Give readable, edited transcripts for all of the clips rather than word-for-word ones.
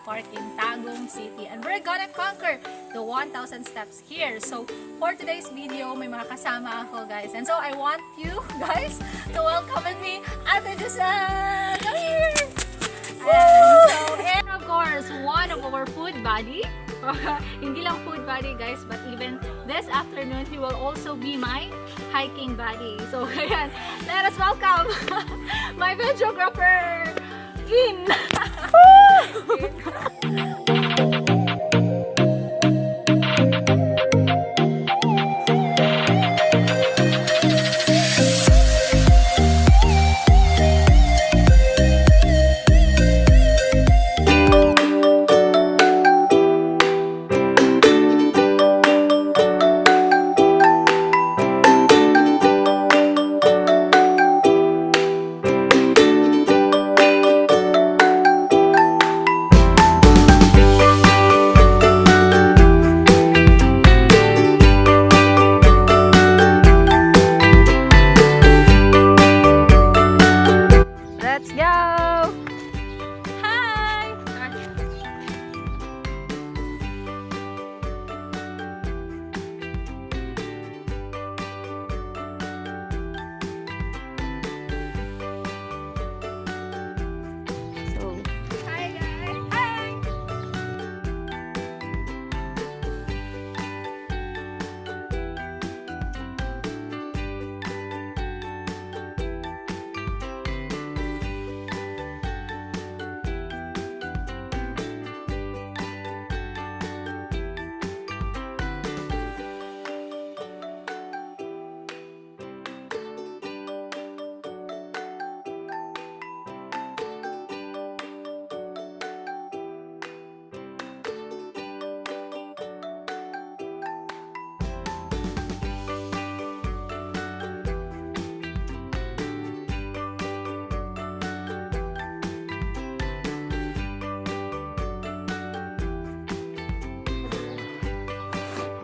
park in Tagum City. And we're gonna conquer the 1,000 steps here. So, for today's video, may mga kasama ako, guys. And so, I want you guys to welcome with me, Ate Giselle! Come here! And of course, one of our food buddy. Hindi lang food buddy, guys, but even this afternoon, he will also be my hiking buddy. So, ayan, let us welcome my videographer, In!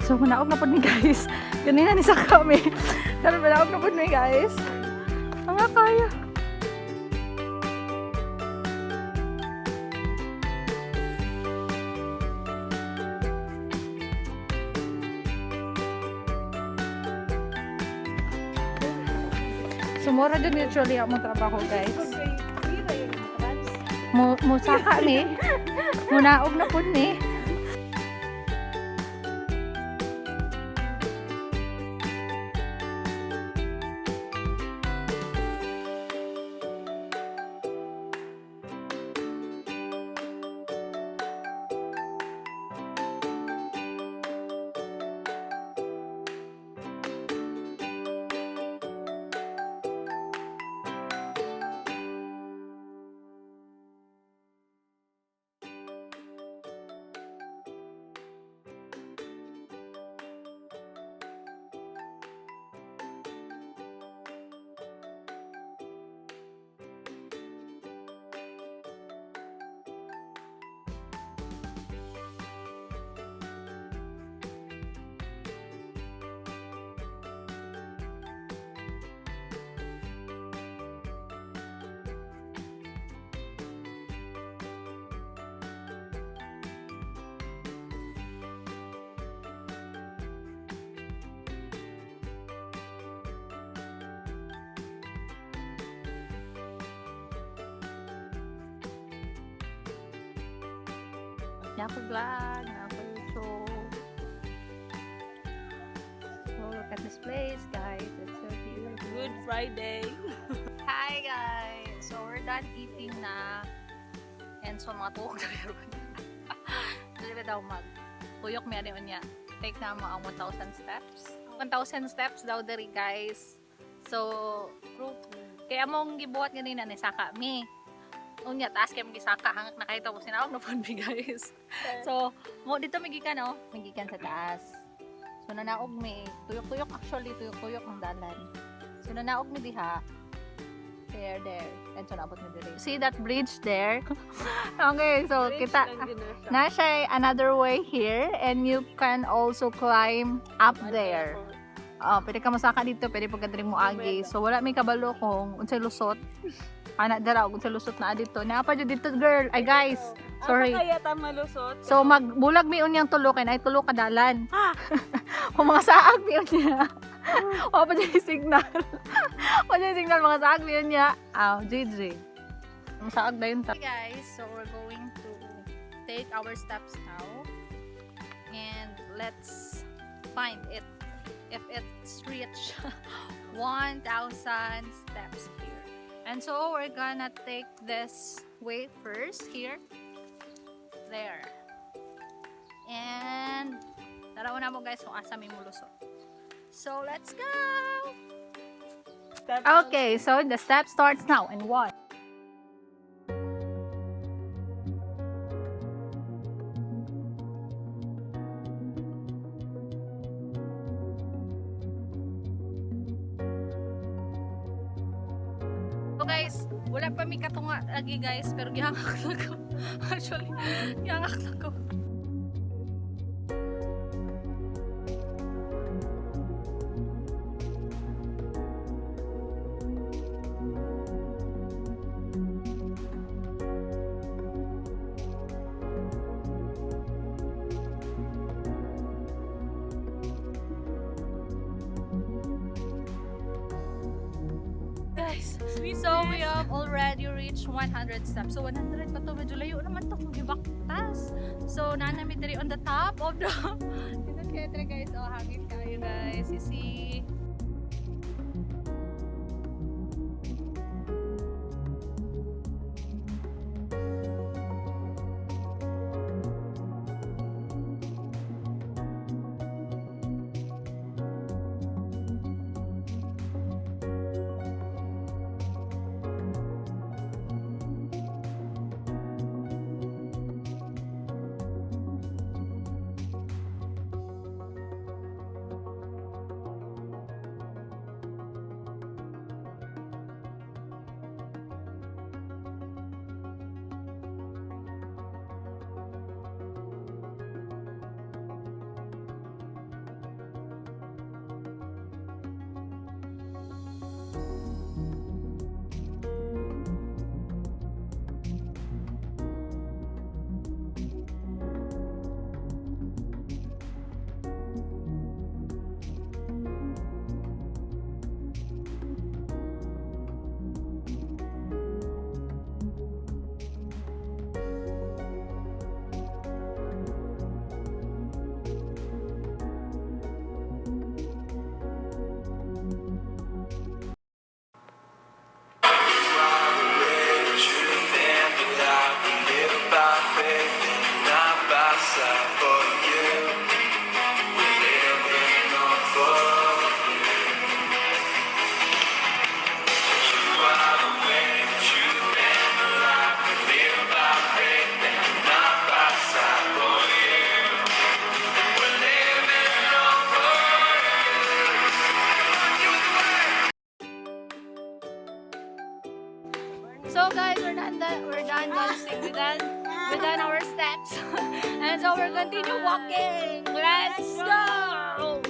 So, manaog na po ni guys. Ganina ni sa kami. Pero manaog na po ni guys. Ang kaya. Sumura dyan usually ang trabaho, guys. Musaka ni. Munaog na po ni. Ako vlog, ako YouTube. So look at this place, guys. It's so beautiful. Good Friday. Hi guys. So we're done eating na. And so mga tuhog na meron. Dili daw mag puyok mi ani unya. Take na mo ang 1,000 steps. 1,000 steps daw diri, guys. So kaya mong gibuhat ganina ni saka mi. Unya taas kay magisaka hangak nakita mo sinawag na pud mi, guys. So mo dito magikan magikan sa taas. So nanaog mi tuyok-tuyok, actually tuyok-tuyok ang dalan. So nanaog mi diha. There. And so naabot mi diri. See that bridge there? Okay, so kita na siya another way here, and you can also climb up there. Pwede ka masaka dito, pwede pagkadring mo agi. So wala may kabalo kung unsay lusot. Ana dara og unsay lusot na dito. Naapa jud dito, girl. Ay guys, Sorry. Kaya ta malusot. So magbulag mi unyang tulo kay nay tulo kadalan. O mga saag mi unya. O pa dyan signal. O dyan signal mga saag mi unya. Aw, GG. Ang saag na yun ta. Hey guys, so we're going to take our steps now. And let's find it if it's reached 1,000 steps here. And so we're gonna take this way first here. There. And taraw na mo guys kung asa may mulusot. So let's go! Okay, so the step starts now in 1. So guys, wala pa mi katunga lagi guys, pero gihangak na ko. Actually, gihangak na ko. So we have already reached 100 steps. So 100 pa to, medyo layo naman to kung gibaktas. So nanami diri on the top of the Tingnan kayo diri guys, oh hangin kayo guys. You see. So guys, we're done dancing. We're done our steps. And so we're continue walking. Let's go!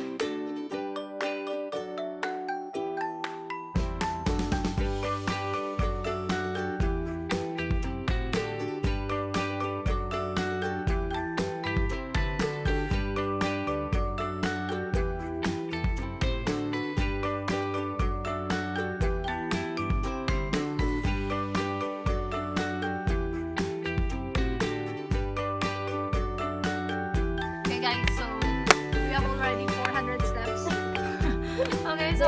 Guys, so we have already 400 steps. Okay, so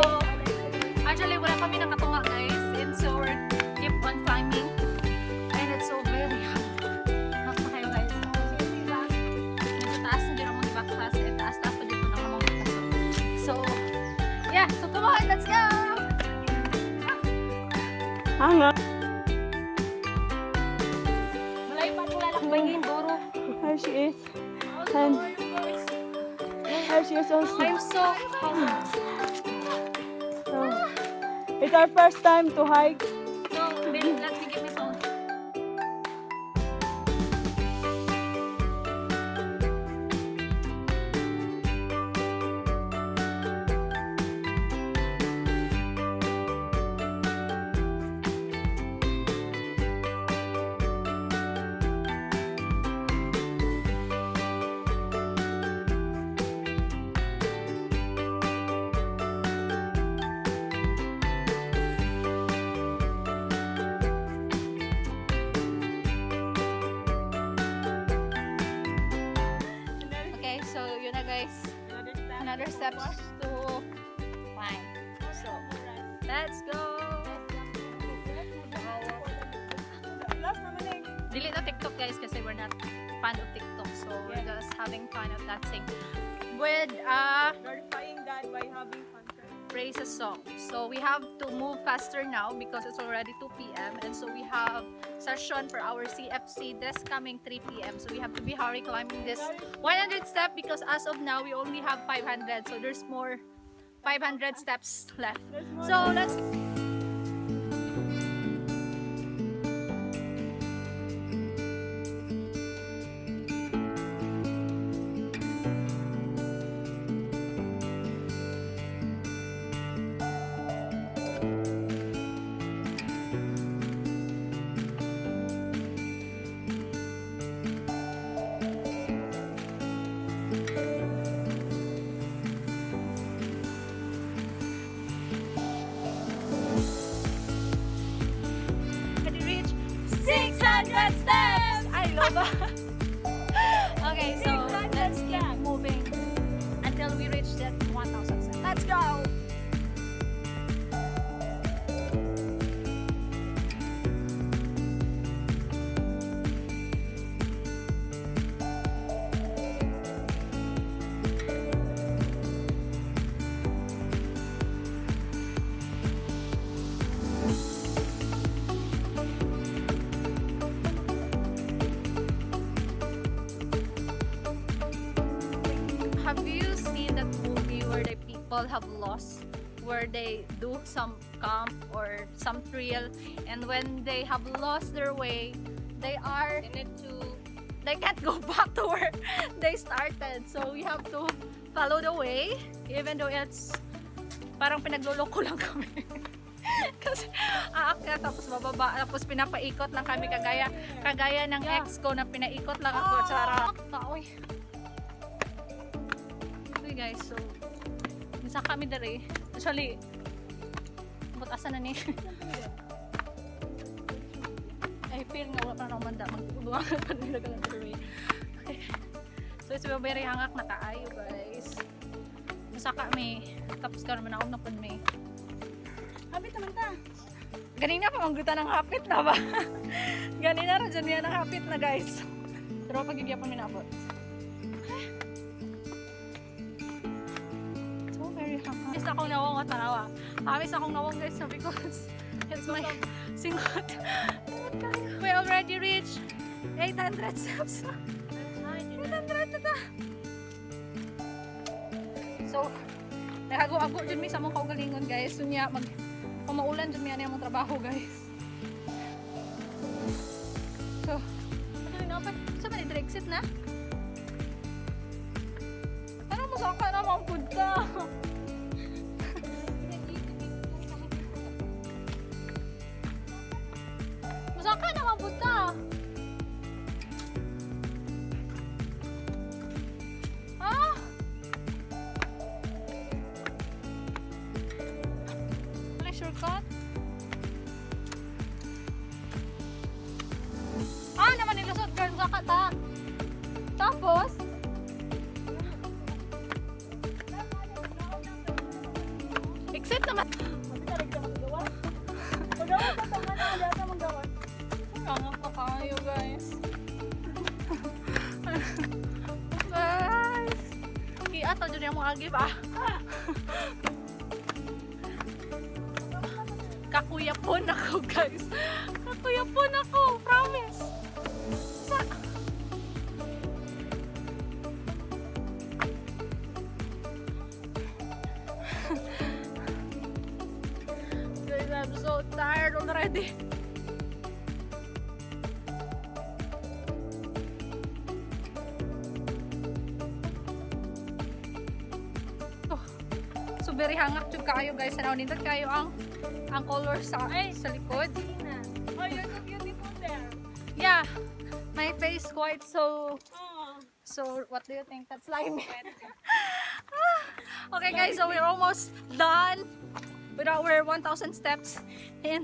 actually wala kami nakatunga guys, and so we're keep on climbing, and it's so very hard. Okay guys, medyo taas na dyan ang mga backpass, and taas pa dito ng mga backpass. So yeah, so come on, let's go! Hanga. Malayo pa pula lang maging duro. Here she is. And here she is also. I'm so hungry. So, it's our first time to hike. So, let me get my phone. another steps to climb. So, let's go! Delete na TikTok guys kasi we're not fan of TikTok. So, we're just having fun of dancing with Glorifying God by having fun. praises song. So we have to move faster now because it's already 2 p.m. and so we have session for our CFC this coming 3 p.m. So we have to be hurry climbing this 100 step because as of now we only have 500. So there's more 500 steps left. So let's reach 600 steps! I love that. Okay, so let's keep moving until we reach that 1,000 steps. Let's go! Have you seen that movie where the people have lost, where they do some camp or some trail, and when they have lost their way, they can't go back to where they started. So we have to follow the way, even though it's parang pinagluloko lang kami. Kasi aakyat tapos bababa tapos pinapaikot lang kami kagaya ng ex ko na pinaikot lang ako tsara. Kaoy. Guys, so misa kami dere actually butasan na ni I feel nga wala pa na umanda magbubuangan pa nila kalang dere. Okay, so it's very hangak na kaayo guys, misa kami tapos karon man ako napad may hapit naman ta ganina pa manggutan ng hapit na ba. Ganina ra dyan yan ang hapit na guys, pero pagigyapan minabot. Hamis akong nawong o tanawa. Hamis akong nawong guys because it's my singot. We already reached 800 steps. 800 na ta. So, nagago-ago dyan mi sa mong kaugalingon guys. So niya, pamaulan dyan mi ano yung trabaho guys. So, ano yung napan? Sa ba ni exit na? Ano mo sa ka na mga punta? Masaka naman punta. Ah! Ano shortcut? Ah, naman nilusot girl sa kata. Tapos exit naman. Hangak na kayo guys. Guys, kiato dyan yung mga agib ah. Kakuyapon ako guys. Kakuyapon ako, promise. Sa guys, I'm so tired already. So very hangak jud kaayo guys. Ano nindot kayo ang color sa likod. Oh, you're so beautiful there. Yeah. My face quite so what do you think? That's slimy. Okay guys, so we're almost done with our 1,000 steps and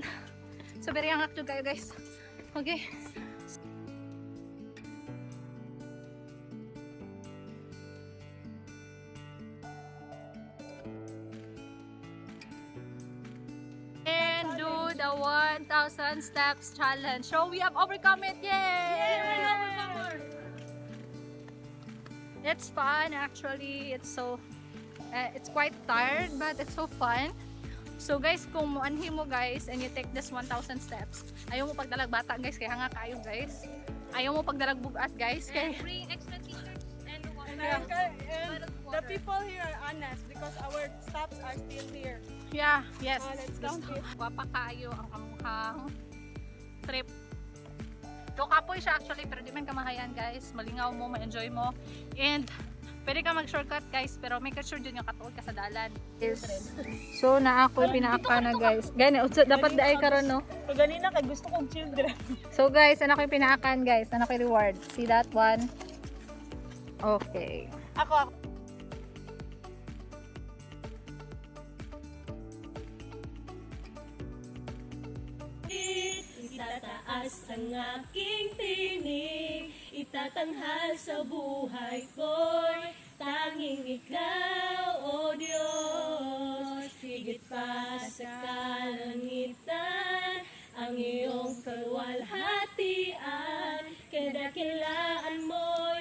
so very hangak jud kayo guys. Okay. 1,000 steps challenge. So we have overcome it. Yay! It's fun actually. It's quite tired but it's so fun. So guys, kung muanhi mo guys and you take this 1,000 steps, ayaw mo pagdalag bata guys, kaya hanga kayo guys. Ayaw mo pagdalag bugat guys, kaya Bring extra t-shirts and water. And the people here are honest because our stops are still here. yeah, yes. Let's count it. Wapa kayo ang amuhang trip. So kapoy siya actually, pero di man kamahayan guys. Malingaw mo, ma-enjoy mo. And pwede ka mag-shortcut guys, pero make sure dyan yung katuod ka sa dalan. Yes. So na ako pinaaka na guys. Gani, dapat daay karon no. So ganina kay gusto kong children. So guys, ano ko yung pinaakan guys? Ano ko yung reward? See that one? Okay. Ako. Itataas ang aking tinig, itatanghal sa buhay ko'y tanging ikaw, O Diyos. Higit pa sa kalangitan, ang iyong kalwalhatian, kadakilaan mo'y